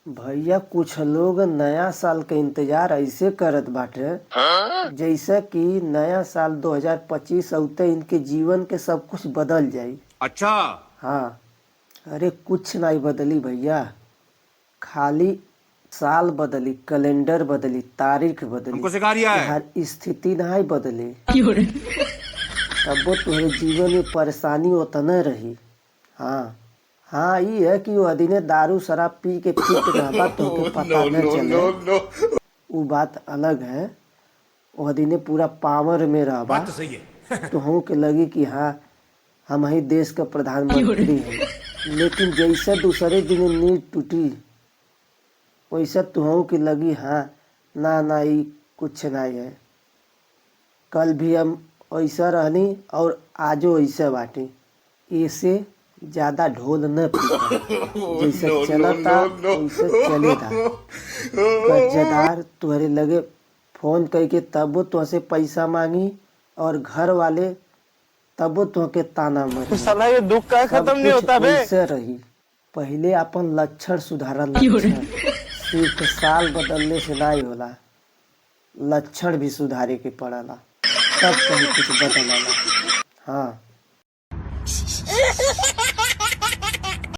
भैया कुछ लोग नया साल के इंतजार ऐसे करत बाटे जैसे कि नया साल 2025 औते इनके जीवन के सब कुछ बदल जाई। अच्छा। हाँ, अरे कुछ नहीं बदली भैया, खाली साल बदली, कैलेंडर बदली, तारीख बदली, हमको सिखा रिया है। हर स्थिति नहीं बदली। तब वो तुम्हारे जीवन में परेशानी उतना रही। हाँ हाँ, ये है कि वो अदीने दारू शराब पी के फिट रहबा तुमके पता न चले, वो बात अलग है। वो अदीने पूरा पावर में रहबा बात तो सही है। तो हम के लगी कि हाँ हम ही देश का प्रधानमंत्री हैं। लेकिन जैसे दूसरे दिन नींद टूटी वैसे तुहू की लगी हाँ ना ना ही कुछ नहीं है। कल भी हम ऐसा रहनी और आजो ऐसे बाटी। ऐसे ज्यादा ढोल न पीता, जैसे चलता वैसे चलेगा। गज्जेदार तुम्हारे लगे फोन करके तब तुमसे पैसा मांगी और घर वाले तब तुमके ताना मारी। साला ये दुख का खत्म नहीं होता बे। वैसे रही पहले अपन लक्षण सुधारल, लक्षण सिर्फ साल बदलने से नहीं होला, लक्षण भी सुधारे के पड़ला तब कहीं कुछ बदलला। हाँ।